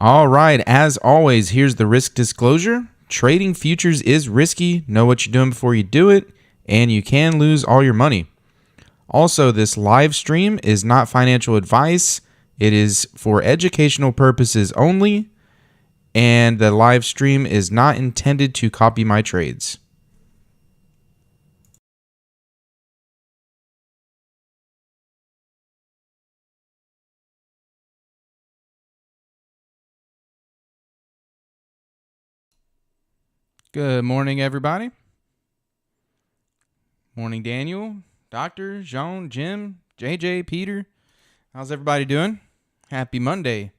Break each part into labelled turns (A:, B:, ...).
A: All right, as always, here's the risk disclosure. Trading futures is risky. Know what you're doing before you do it, and you can lose all your money. Also, this live stream is not financial advice. It is for educational purposes only, and the live stream is not intended to copy my trades. Good morning, everybody. Morning, Daniel, Doctor, Jean, Jim, JJ, Peter. How's everybody doing? Happy Monday.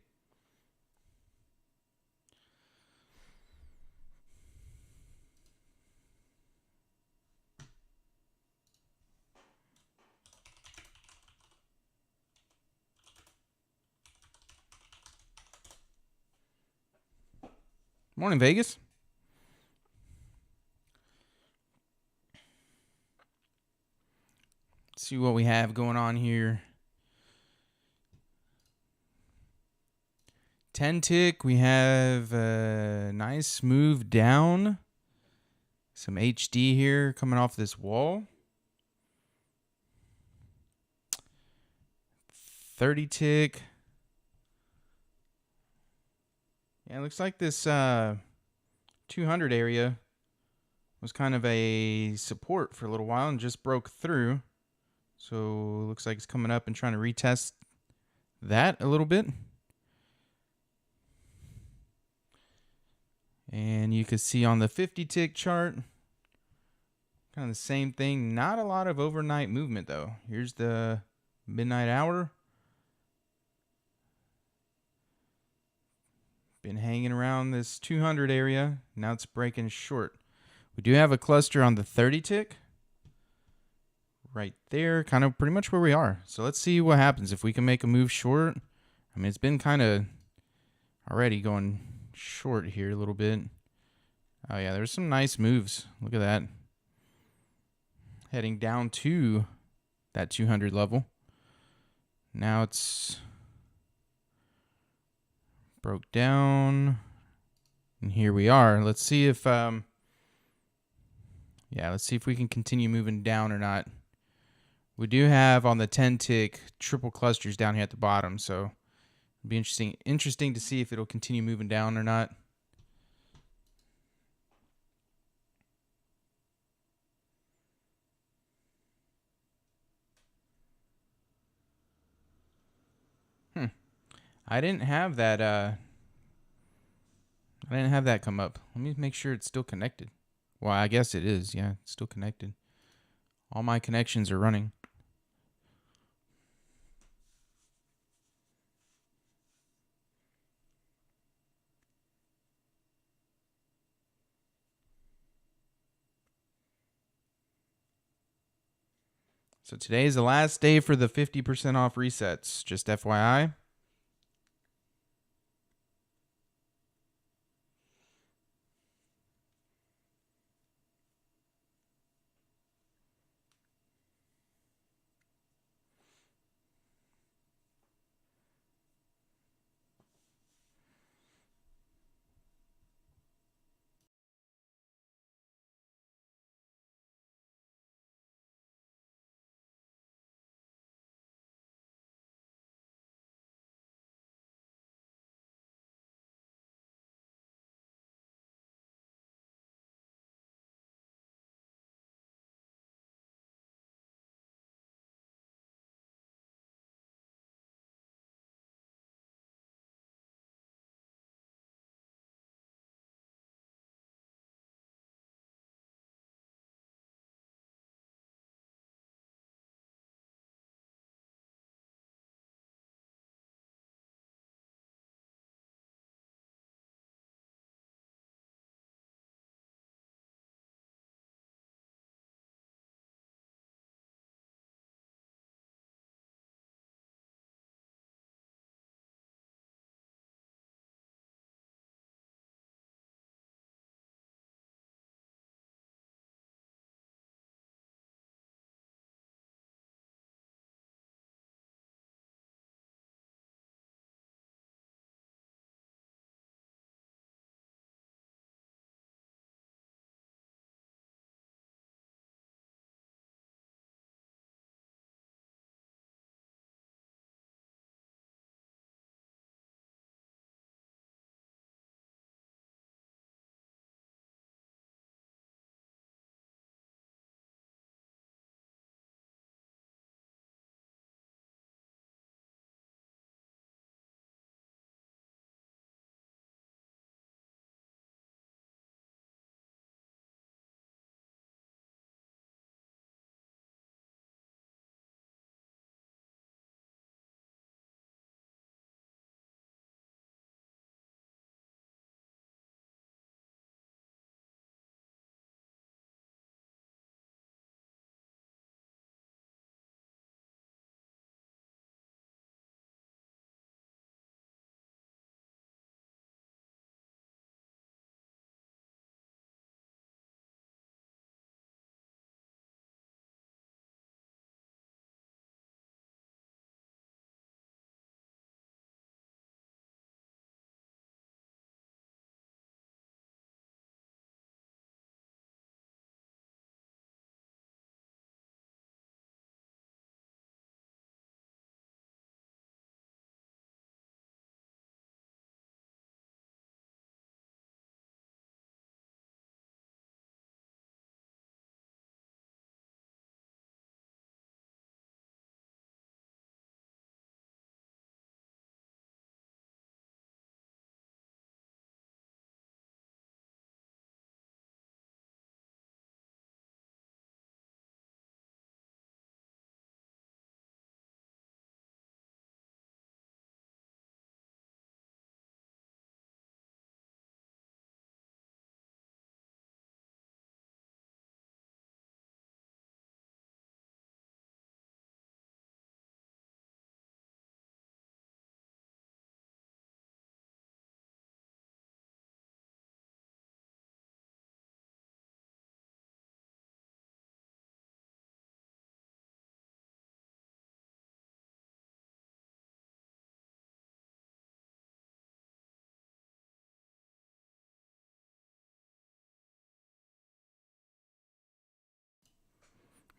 A: Morning, Vegas. Let's see what we have going on here. 10 tick, we have a nice move down. Some HD here coming off this wall. 30 tick. Yeah, it looks like this 200 area was kind of a support for a little while and just broke through. So it looks like it's coming up and trying to retest that a little bit. And you can see on the 50 tick chart, kind of the same thing. Not a lot of overnight movement though. Here's the midnight hour. Been hanging around this 200 area. Now it's breaking short. We do have a cluster on the 30 tick. Right there, kind of pretty much where we are. So let's see what happens if we can make a move short. I mean, it's been kind of already going short here a little bit. Oh yeah, there's some nice moves. Look at that. Heading down to that 200 level. Now it's broke down. And here we are. Let's see if let's see if we can continue moving down or not. We do have on the 10 tick triple clusters down here at the bottom, so it'll be interesting to see if it'll continue moving down or not. I didn't have that come up. Let me make sure it's still connected. Well, I guess it is. Yeah, it's still connected. All my connections are running. So today is the last day for the 50% off resets. Just FYI.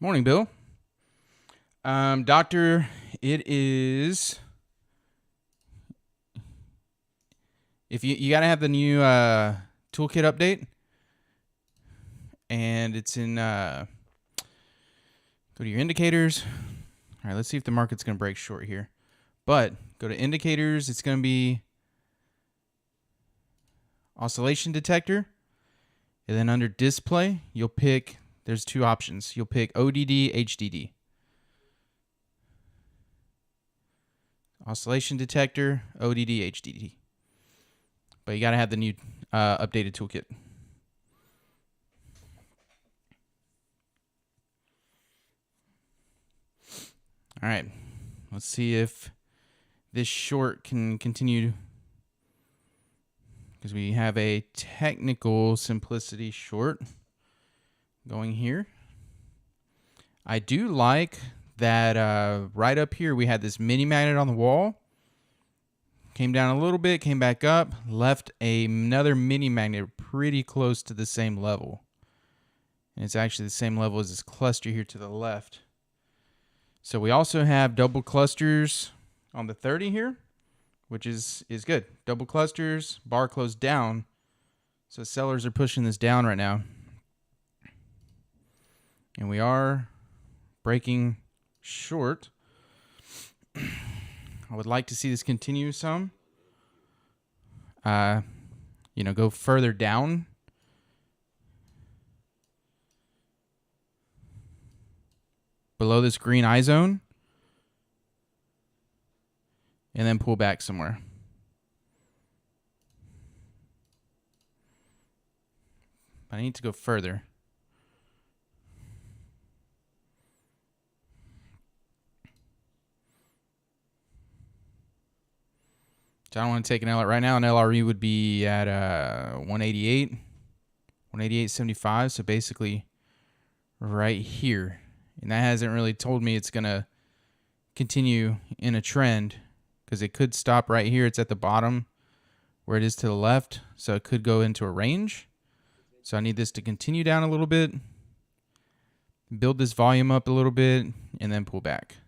A: Morning, Bill. Doctor, it is. If you got to have the new toolkit update, and it's in. Go to your indicators. All right, let's see if the market's going to break short here. But go to indicators. It's going to be oscillation detector. And then under display, you'll pick, there's two options. You'll pick ODD, HDD. Oscillation detector, ODD, HDD. But you got to have the new updated toolkit. All right, let's see if this short can continue, because we have a technical simplicity short going here. I do like that right up here we had this mini magnet on the wall. Came down a little bit, came back up, left another mini magnet pretty close to the same level. And it's actually the same level as this cluster here to the left. So we also have double clusters on the 30 here, which is good. Double clusters, bar closed down. So sellers are pushing this down right now. And we are breaking short. I would like to see this continue some. Go further down. Below this green eye zone. And then pull back somewhere. I need to go further. So I don't want to take an LRE right now. An LRE would be at 188, 188.75. So basically right here. And that hasn't really told me it's going to continue in a trend, because it could stop right here. It's at the bottom where it is to the left. So it could go into a range. So I need this to continue down a little bit, build this volume up a little bit, and then pull back.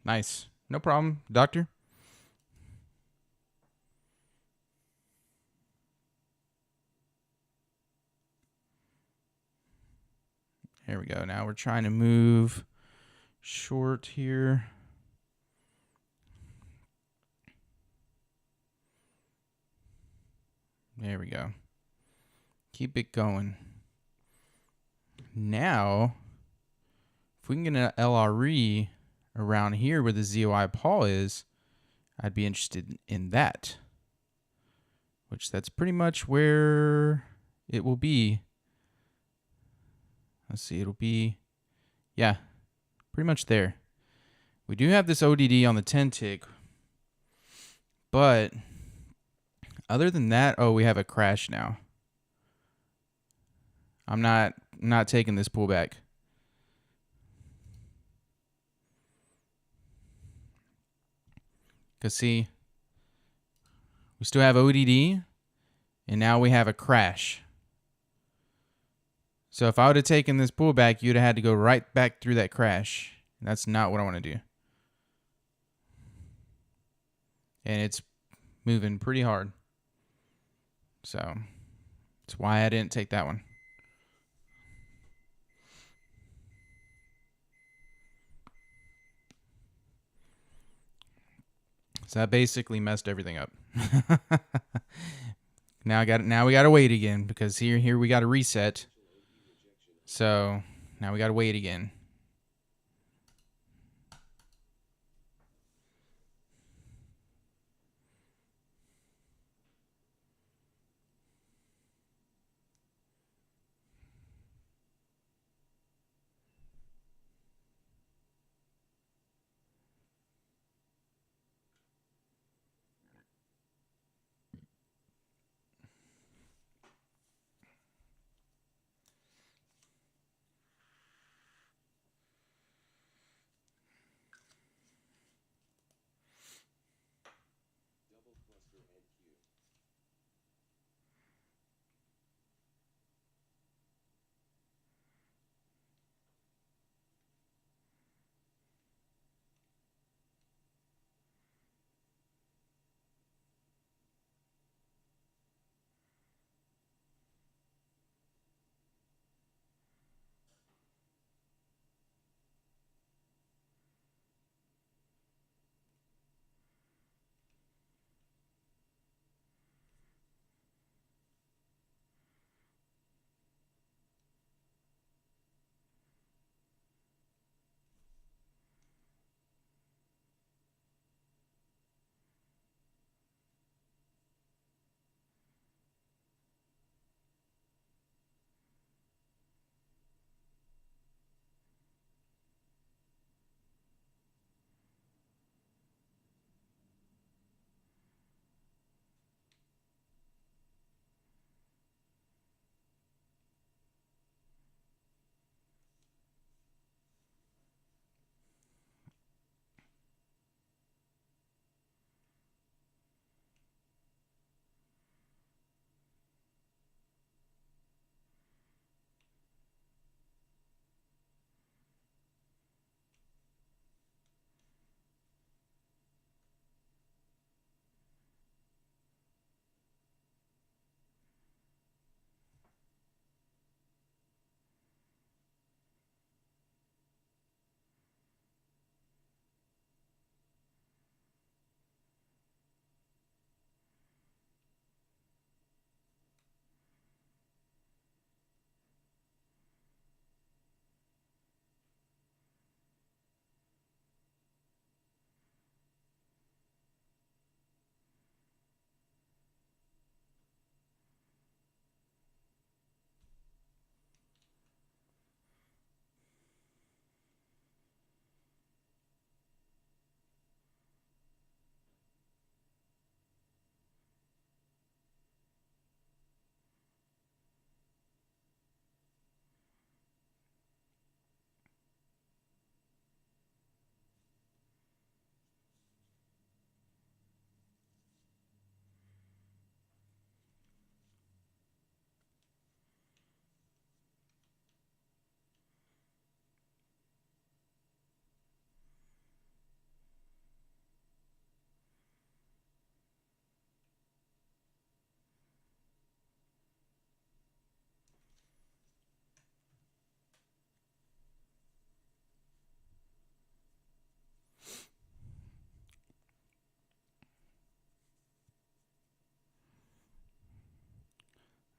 A: Nice. No problem, doctor. Here we go. Now we're trying to move short here. There we go. Keep it going. Now, if we can get an LRE around here where the ZOI Paul is, I'd be interested in that. Which that's pretty much where it will be. Let's see, it'll be, yeah, pretty much there. We do have this ODD on the 10 tick, but other than that, we have a crash now. I'm not taking this pullback. Because see, we still have ODD, and now we have a crash. So if I would have taken this pullback, you'd have had to go right back through that crash. And that's not what I want to do. And it's moving pretty hard. So that's why I didn't take that one. So that basically messed everything up. Now we got to wait again, because here we got to reset. So now we got to wait again.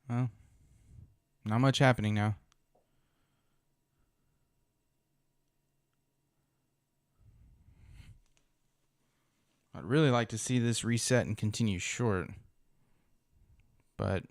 A: Well, not much happening now. I'd really like to see this reset and continue short, but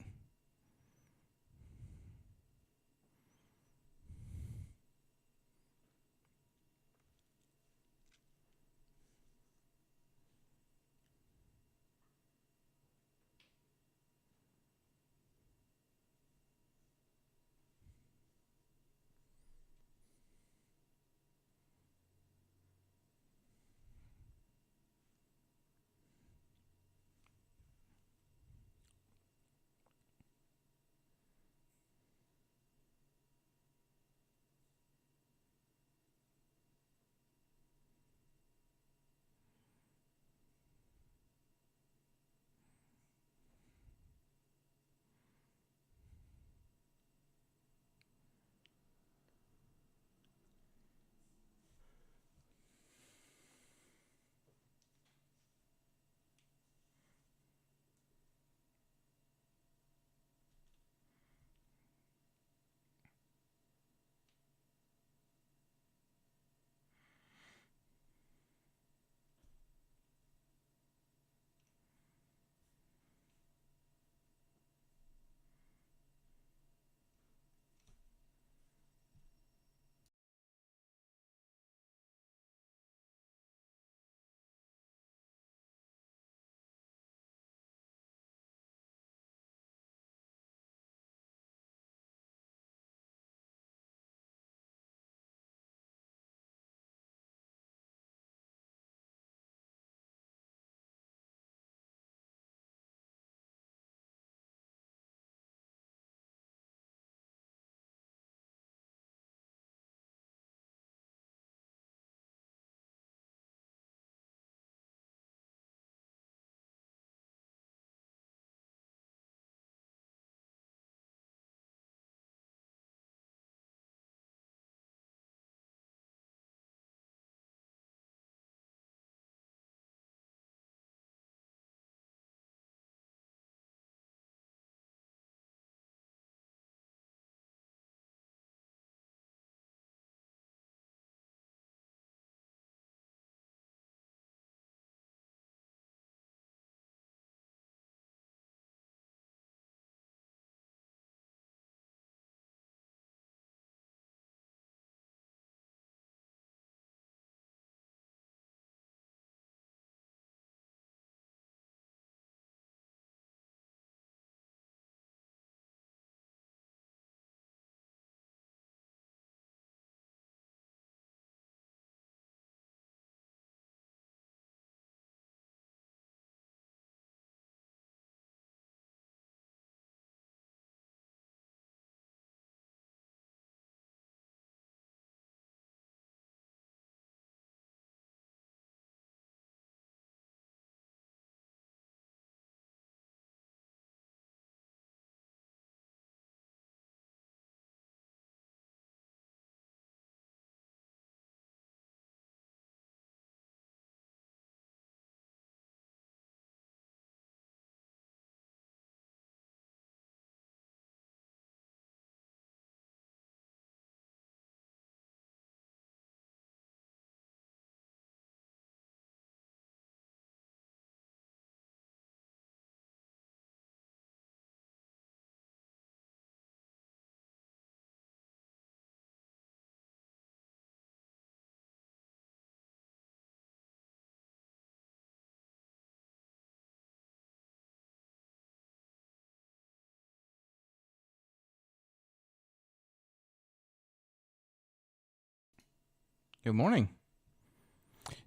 A: good morning.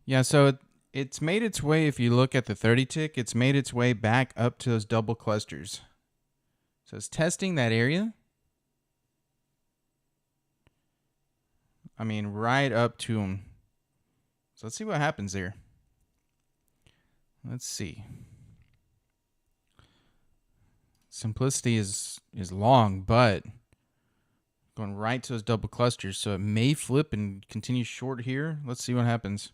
A: Yeah, so it's made its way, if you look at the 30 tick, it's made its way back up to those double clusters. So it's testing that area. I mean, right up to them. So let's see what happens there. Let's see. Simplicity is long, but going right to those double clusters. So it may flip and continue short here. Let's see what happens.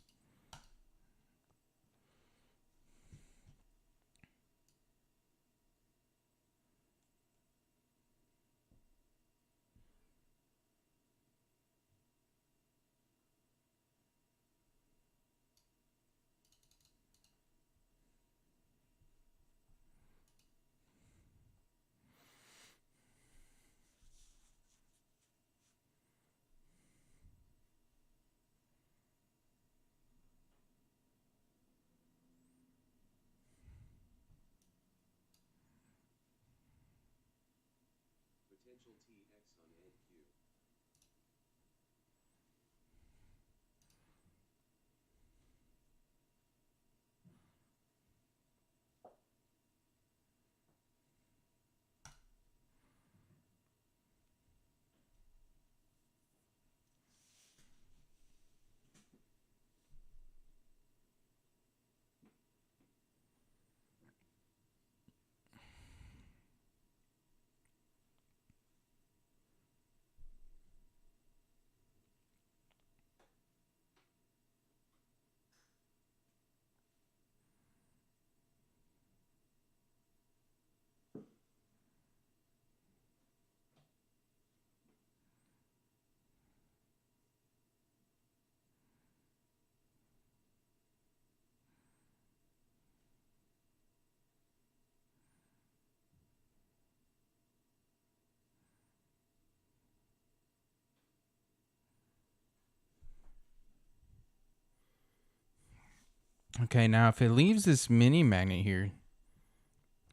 A: Okay, now if it leaves this mini magnet here,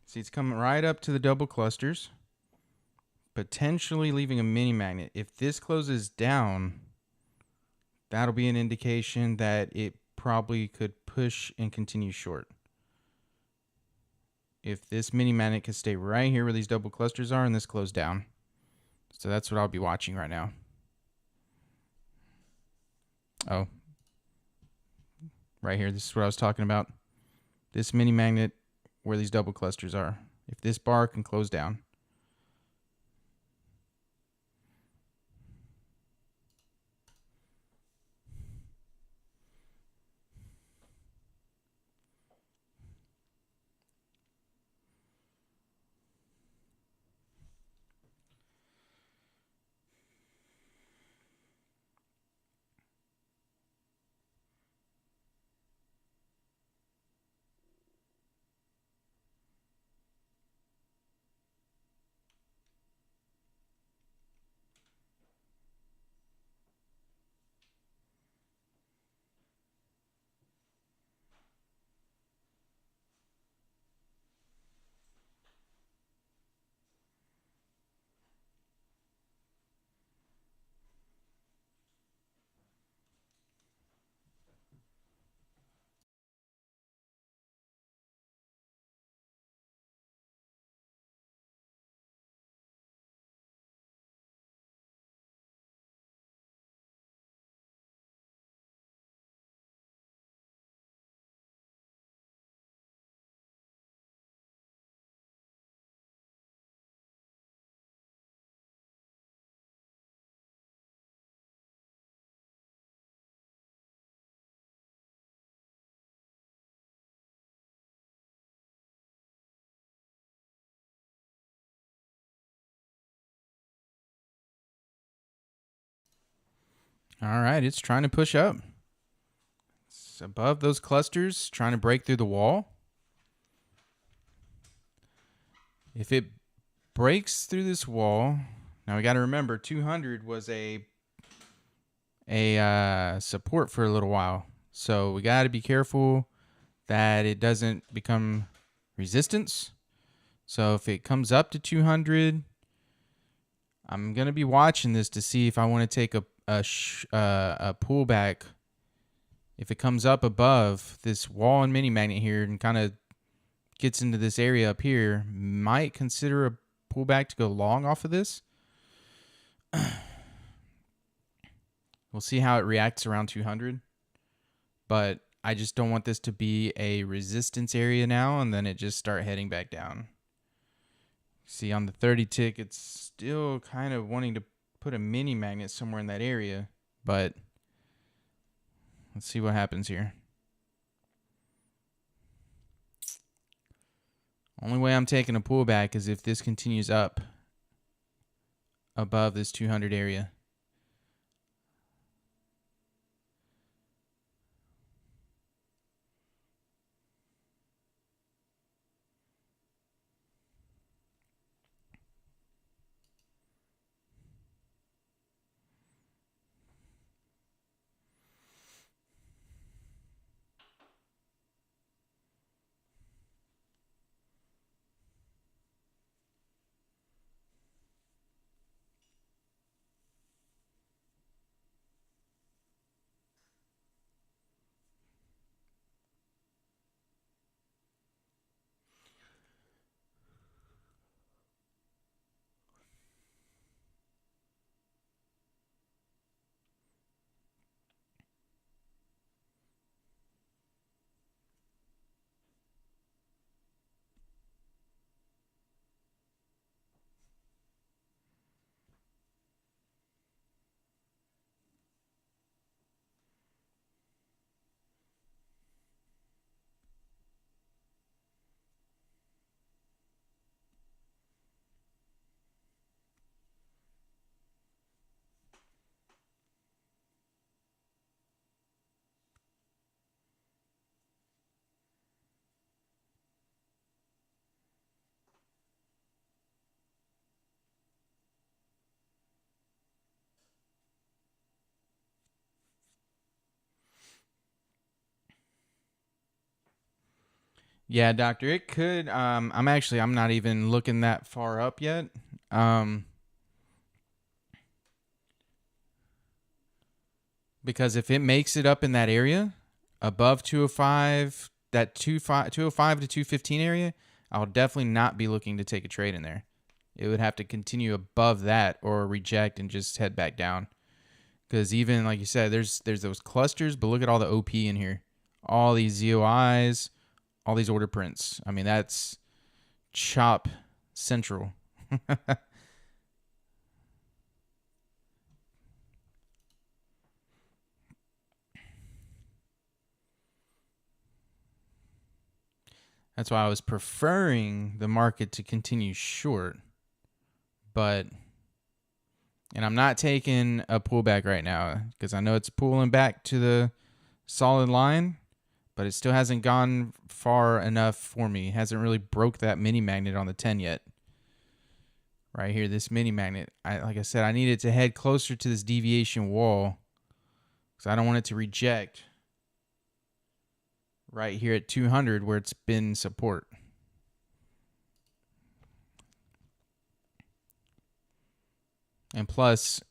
A: see it's coming right up to the double clusters, potentially leaving a mini magnet. If this closes down, that'll be an indication that it probably could push and continue short. If this mini magnet can stay right here where these double clusters are and this close down. So that's what I'll be watching right now. Oh, right here, this is what I was talking about. This mini magnet where these double clusters are. If this bar can close down. All right, it's trying to push up. It's above those clusters, trying to break through the wall. If it breaks through this wall, now we got to remember 200 was a support for a little while. So we got to be careful that it doesn't become resistance. So if it comes up to 200, I'm going to be watching this to see if I want to take a pullback. If it comes up above this wall and mini magnet here and kind of gets into this area up here, might consider a pullback to go long off of this. We'll see how it reacts around 200. But I just don't want this to be a resistance area now and then it just start heading back down. See, on the 30 tick, it's still kind of wanting to put a mini magnet somewhere in that area. But let's see what happens here. Only way I'm taking a pullback is if this continues up above this 200 area. Yeah, doctor, it could. I'm not even looking that far up yet. Um, because if it makes it up in that area above 205, that 205 to 215 area, I'll definitely not be looking to take a trade in there. It would have to continue above that or reject and just head back down. Because even like you said, there's those clusters, but look at all the OP in here, all these ZOIs, all these order prints. I mean, that's chop central. That's why I was preferring the market to continue short, but and I'm not taking a pullback right now because I know it's pulling back to the solid line, but it still hasn't gone far enough for me. It hasn't really broke that mini magnet on the 10 yet. Right here, this mini magnet. Like I said, I need it to head closer to this deviation wall because I don't want it to reject right here at 200 where it's been support. And plus,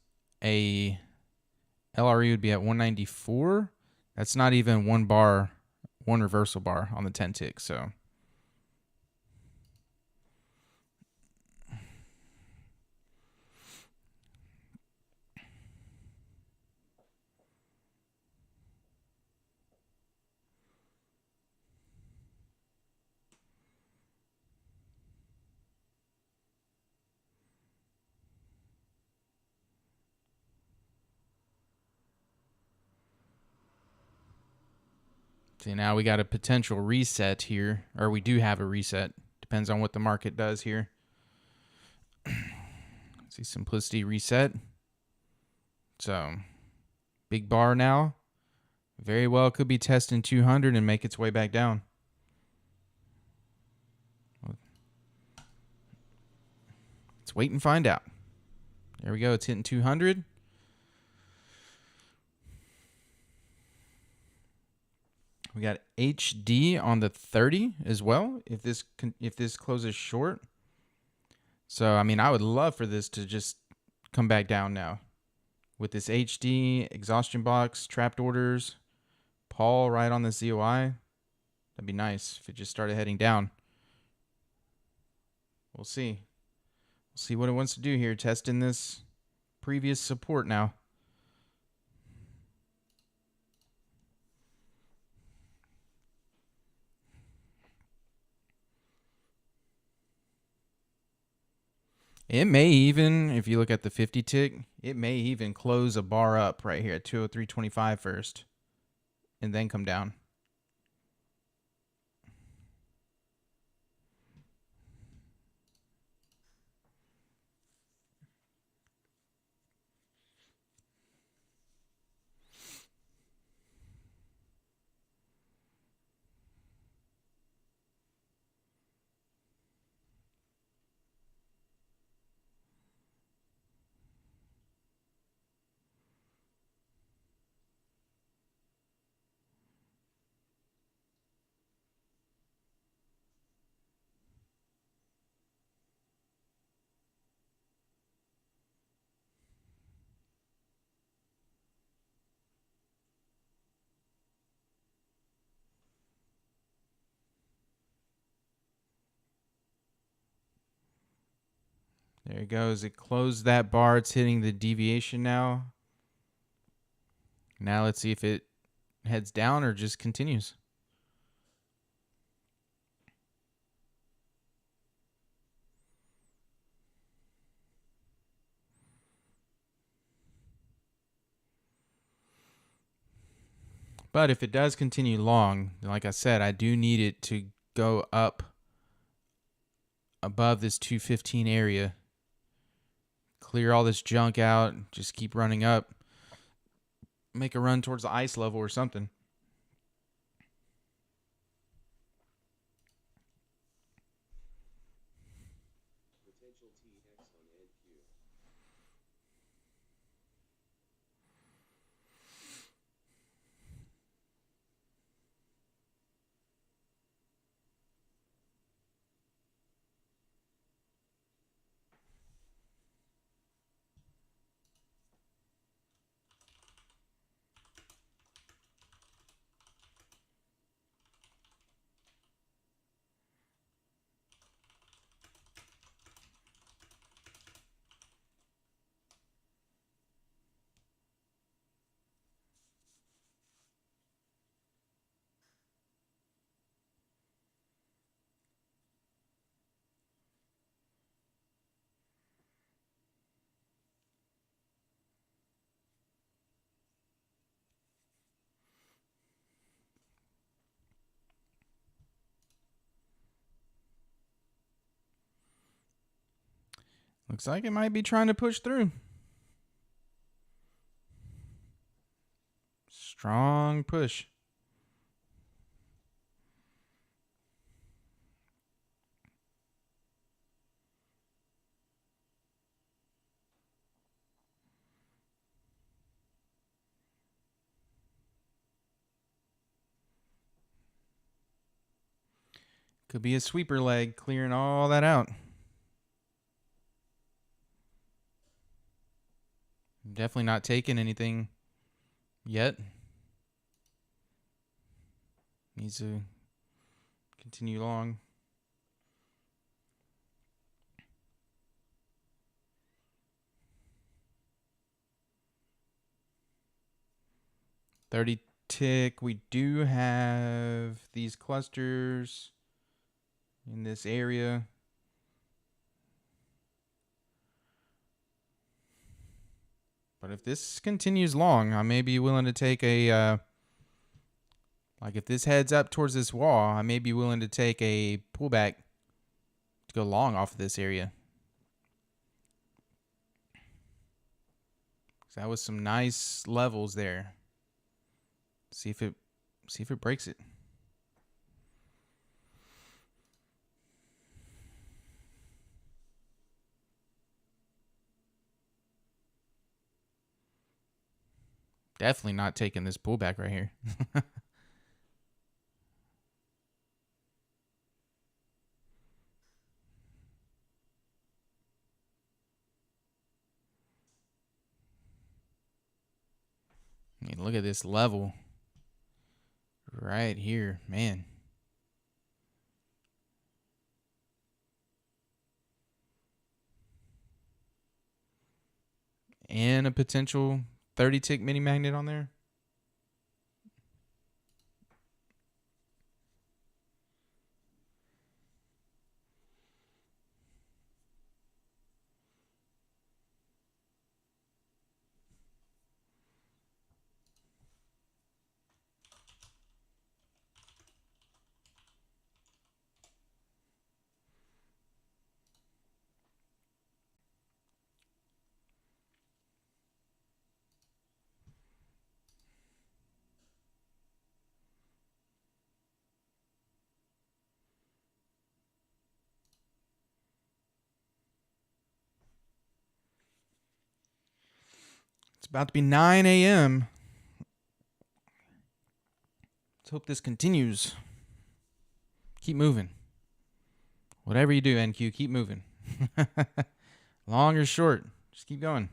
A: a LRE would be at 194. That's not even one bar, one reversal bar on the 10 tick. So see, now we got a potential reset here, or we do have a reset. Depends on what the market does here. See, simplicity reset. So, big bar now. Very well could be testing 200 and make its way back down. Let's wait and find out. There we go. It's hitting 200. We got HD on the 30 as well. If this closes short, so I mean, I would love for this to just come back down now with this HD exhaustion box, trapped orders, Paul right on the ZOI. That'd be nice if it just started heading down. We'll see. We'll see what it wants to do here. Testing this previous support now. It may even, if you look at the 50 tick, it may even close a bar up right here at 203.25 first and then come down. There it goes. It closed that bar. It's hitting the deviation now. Now let's see if it heads down or just continues. But if it does continue long, like I said, I do need it to go up above this 215 area. Clear all this junk out. Just keep running up. Make a run towards the ice level or something. Looks like it might be trying to push through. Strong push. Could be a sweeper leg clearing all that out. Definitely not taking anything yet. Needs to continue long. $30 tick. We do have these clusters in this area. But if this continues long, I may be willing to take a, like if this heads up towards this wall, I may be willing to take a pullback to go long off of this area. So that was some nice levels there. See if it breaks it. Definitely not taking this pullback right here. I mean, look at this level right here, man. And a potential 30 tick mini magnet on there. It's about to be 9 a.m. Let's hope this continues. Keep moving. Whatever you do, NQ, keep moving. Long or short, just keep going.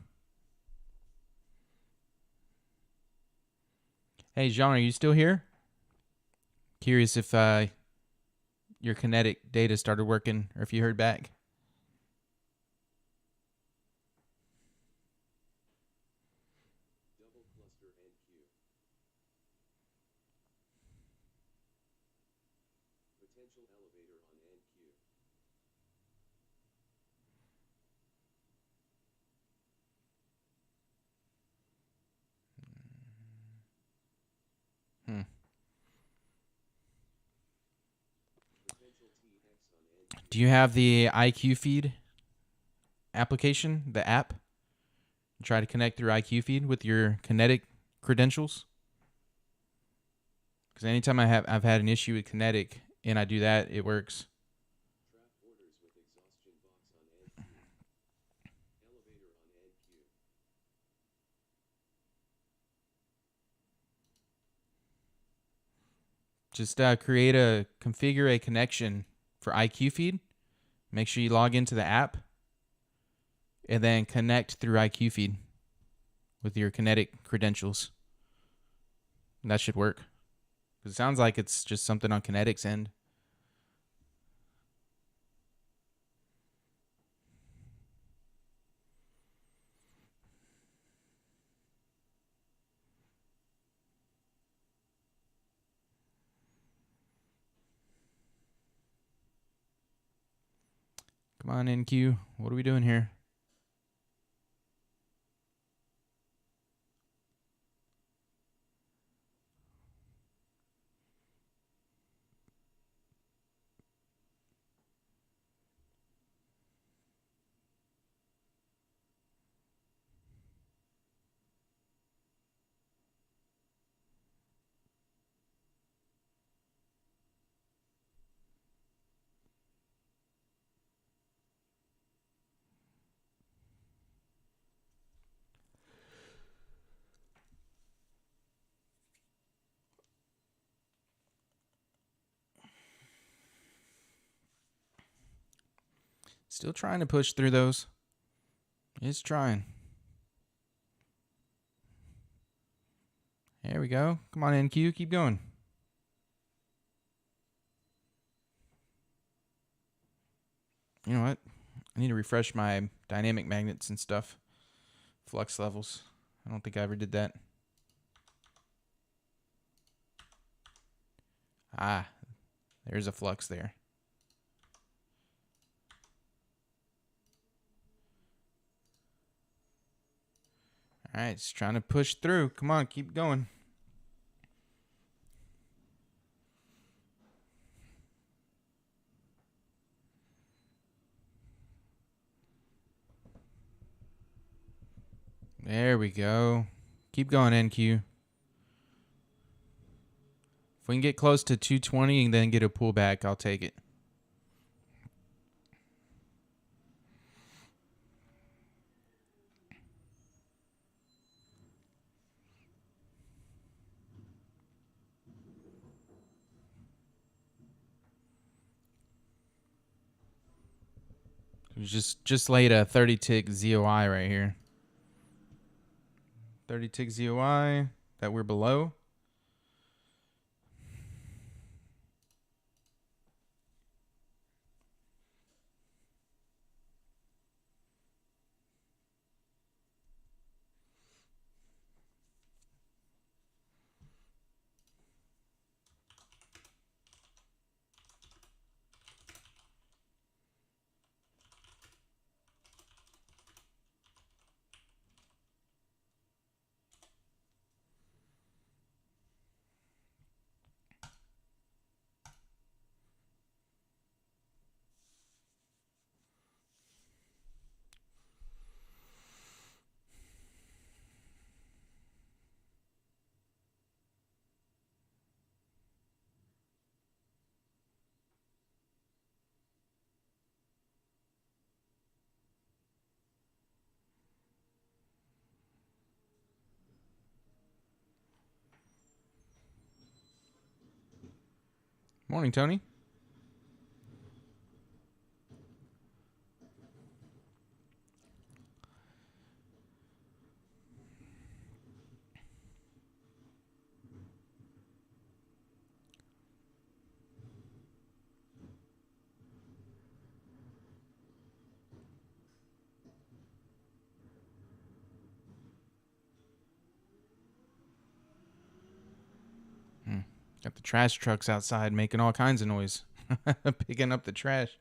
A: Hey, Jean, are you still here? Curious if your kinetic data started working or if you heard back.
B: Double cluster NQ. Potential elevator on NQ. Potential TX on NQ.
A: Do you have the IQ feed application, the app? Try to connect through IQ feed with your kinetic credentials. Because anytime I've had an issue with kinetic and I do that, it works.
B: Trap orders with exhaustion box on NQ. Elevator on NQ.
A: Just configure a connection for IQ feed. Make sure you log into the app and then connect through IQ feed with your kinetic credentials. And that should work. It sounds like it's just something on kinetic's end. Come on, NQ. What are we doing here? Still trying to push through those. It's trying. There we go. Come on, NQ. Keep going. You know what? I need to refresh my dynamic magnets and stuff. Flux levels. I don't think I ever did that. Ah, there's a flux there. All right, just trying to push through. Come on, keep going. There we go. Keep going, NQ. If we can get close to 220 and then get a pullback, I'll take it. Just laid a 30 tick ZOI right here. 30 tick ZOI that we're below. Morning, Tony. Got the trash trucks outside making all kinds of noise. Picking up the trash.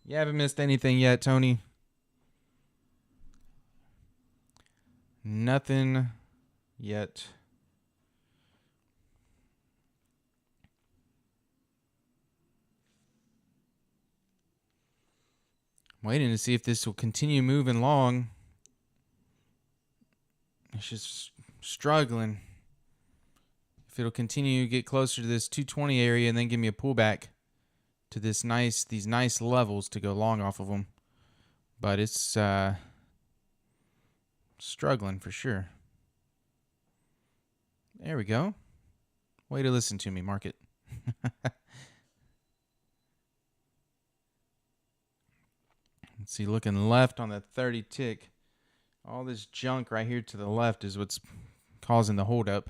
A: You haven't missed anything yet, Tony. Nothing yet. Waiting to see if this will continue moving long. It's just struggling. If it'll continue to get closer to this 220 area and then give me a pullback to these nice levels to go long off of them. But it's struggling for sure. There we go. Way to listen to me, market. Let's see, looking left on the 30 tick. All this junk right here to the left is what's causing the holdup.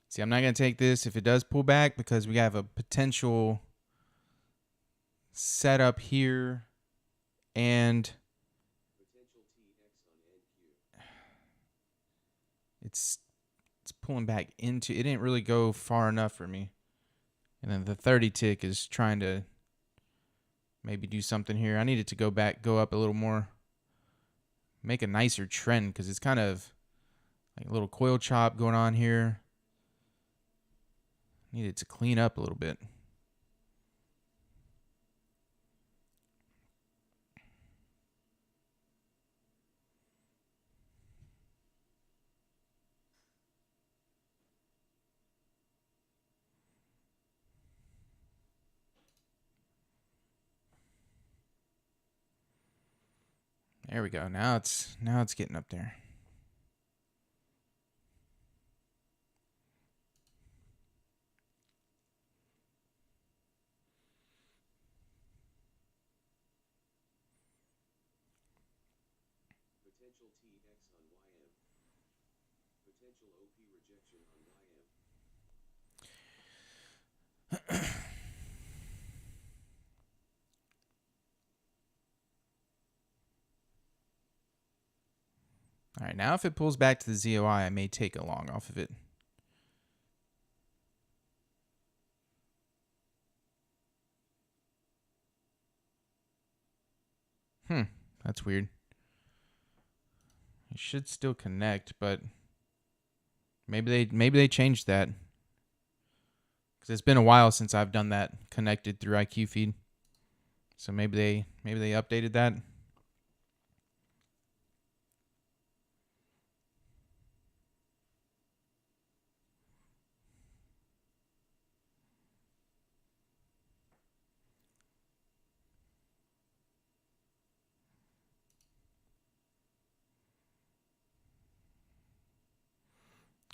A: See, I'm not going to take this if it does pull back because we have a potential setup here and it's pulling back into, it didn't really go far enough for me. And then the 30 tick is trying to maybe do something here. I need it to go up a little more, make a nicer trend because it's kind of like a little coil chop going on here. Need it to clean up a little bit. There we go. Now it's getting up there.
B: Potential TX on YM. Potential OP rejection on YM.
A: All right, now if it pulls back to the ZOI, I may take a long off of it. That's weird. It should still connect, but maybe they changed that. Because it's been a while since I've done that connected through IQ feed. So maybe they updated that.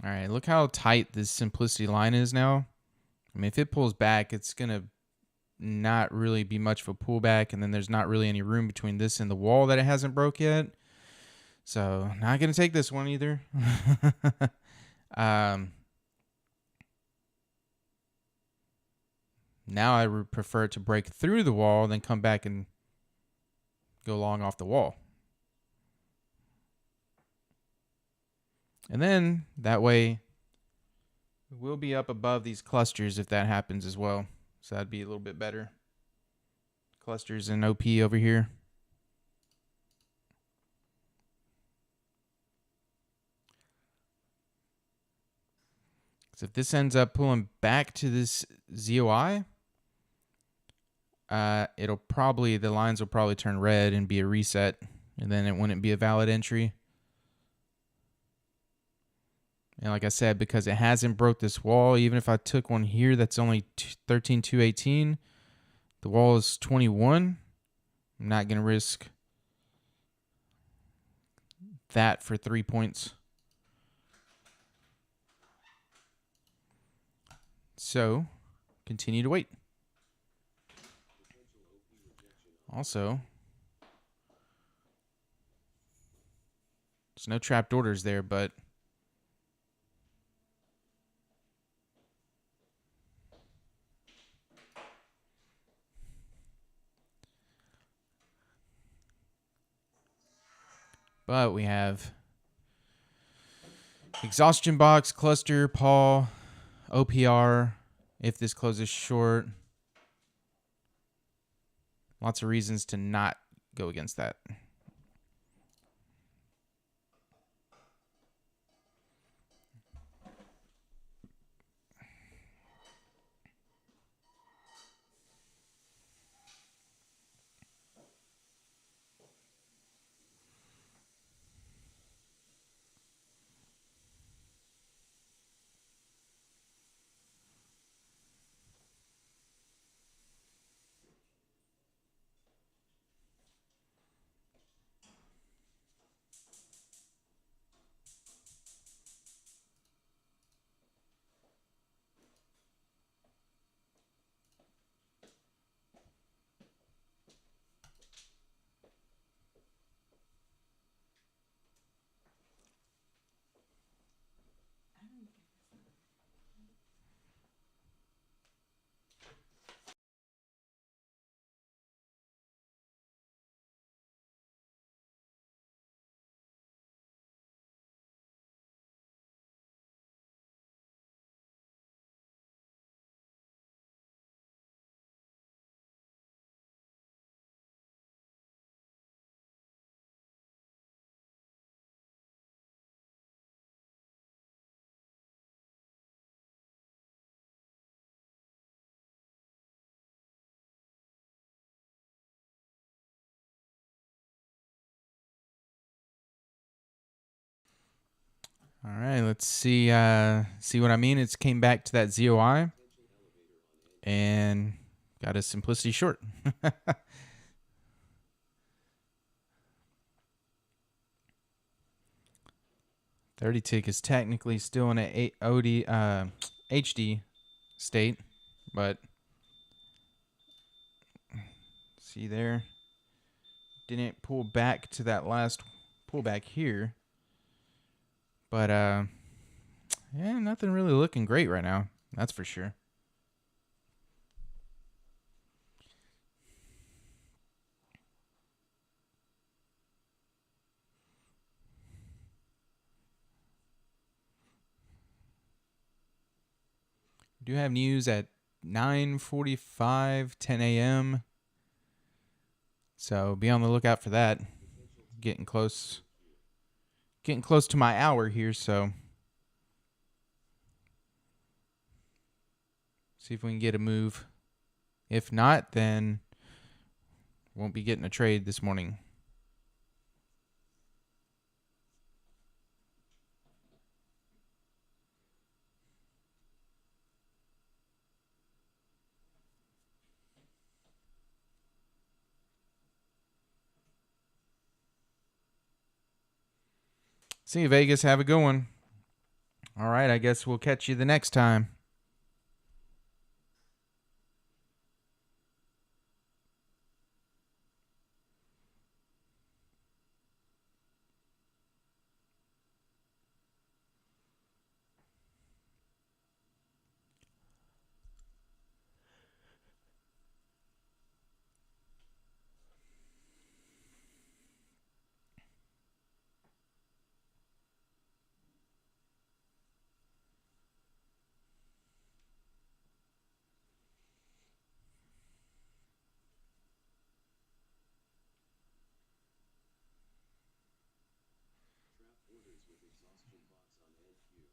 A: All right, look how tight this simplicity line is now. I mean, if it pulls back, it's going to not really be much of a pullback, and then there's not really any room between this and the wall that it hasn't broke yet. So not going to take this one either. Now I would prefer to break through the wall than come back and go long off the wall. And then that way we'll be up above these clusters if that happens as well. So that'd be a little bit better. Clusters and OP over here. So if this ends up pulling back to this ZOI, the lines will probably turn red and be a reset, and then it wouldn't be a valid entry. And like I said, because it hasn't broke this wall, even if I took one here that's only 13,218, the wall is 21. I'm not going to risk that for 3 points. So, continue to wait. Also, there's no trapped orders there, but we have exhaustion box, cluster, paw, OPR, if this closes short. Lots of reasons to not go against that. All right, let's see what I mean. It's came back to that ZOI and got a simplicity short. 30 tick is technically still in a HD state, but see there, didn't pull back to that last pullback here, but yeah, nothing really looking great right now, that's for sure. Do have news at 9:45, 10 a.m. So be on the lookout for that. Getting close to my hour here, so see if we can get a move. If not, then won't be getting a trade this morning. See you, Vegas. Have a good one. All right, I guess we'll catch you the next time.
B: Trap orders with exhaustion box on adhere.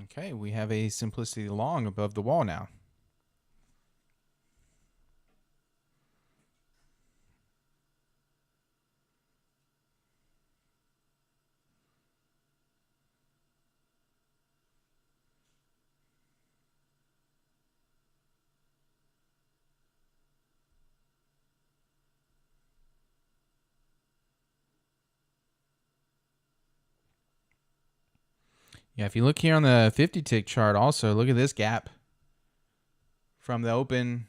A: Okay, we have a simplicity long above the wall now. Yeah, if you look here on the 50 tick chart also, look at this gap from the open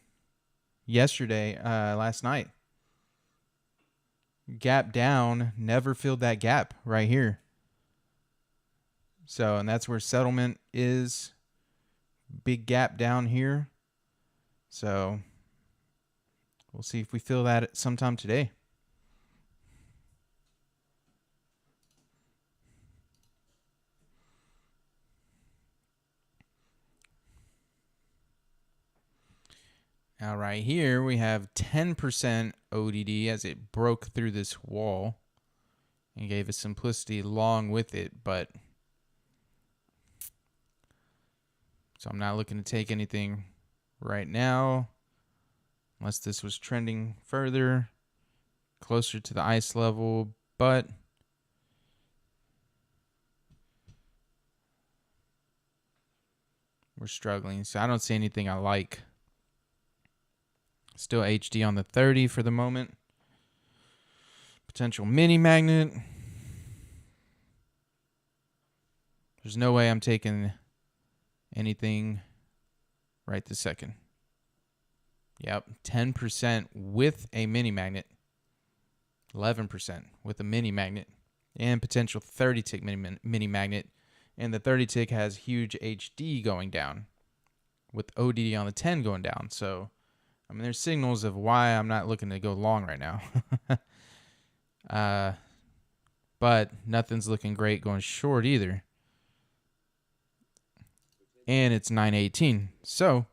A: yesterday, last night. Gap down, never filled that gap right here. So, and that's where settlement is. Big gap down here. So, we'll see if we fill that sometime today. Now, right here, we have 10% ODD as it broke through this wall and gave a simplicity long with it, but so I'm not looking to take anything right now unless this was trending further closer to the ice level, but we're struggling, so I don't see anything I like. Still HD on the 30 for the moment. Potential mini magnet. There's no way I'm taking anything right this second. Yep, 10% with a mini magnet. 11% with a mini magnet. And potential 30 tick mini magnet. And the 30 tick has huge HD going down with ODD on the 10 going down. So, I mean, there's signals of why I'm not looking to go long right now. But nothing's looking great going short either. And it's 9:18. So,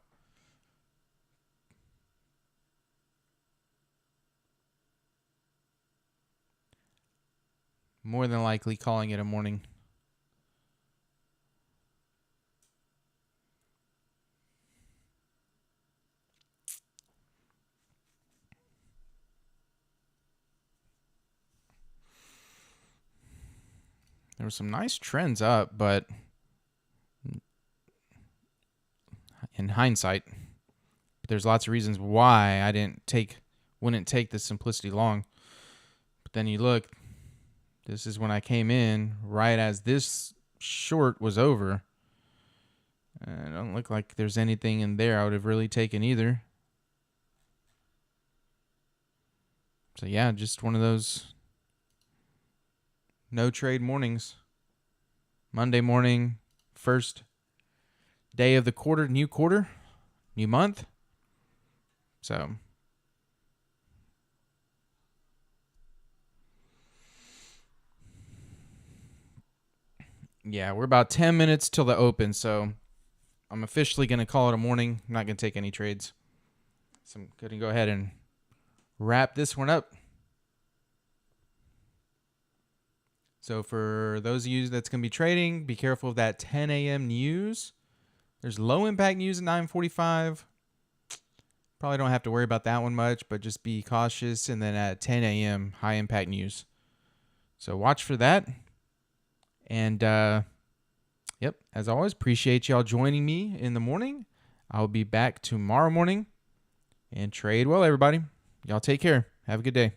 A: more than likely calling it a morning. There were some nice trends up, but in hindsight, there's lots of reasons why I wouldn't take the simplicity long. But then you look, this is when I came in right as this short was over. And it don't look like there's anything in there I would have really taken either. So yeah, just one of those no trade mornings. Monday morning, first day of the quarter, new month. So yeah, we're about 10 minutes till the open, so I'm officially going to call it a morning. I'm not going to take any trades. So I'm going to go ahead and wrap this one up. So for those of you that's going to be trading, be careful of that 10 a.m. news. There's low impact news at 9:45. Probably don't have to worry about that one much, but just be cautious. And then at 10 a.m., high impact news. So watch for that. And yep, as always, appreciate y'all joining me in the morning. I'll be back tomorrow morning. And trade well, everybody. Y'all take care. Have a good day.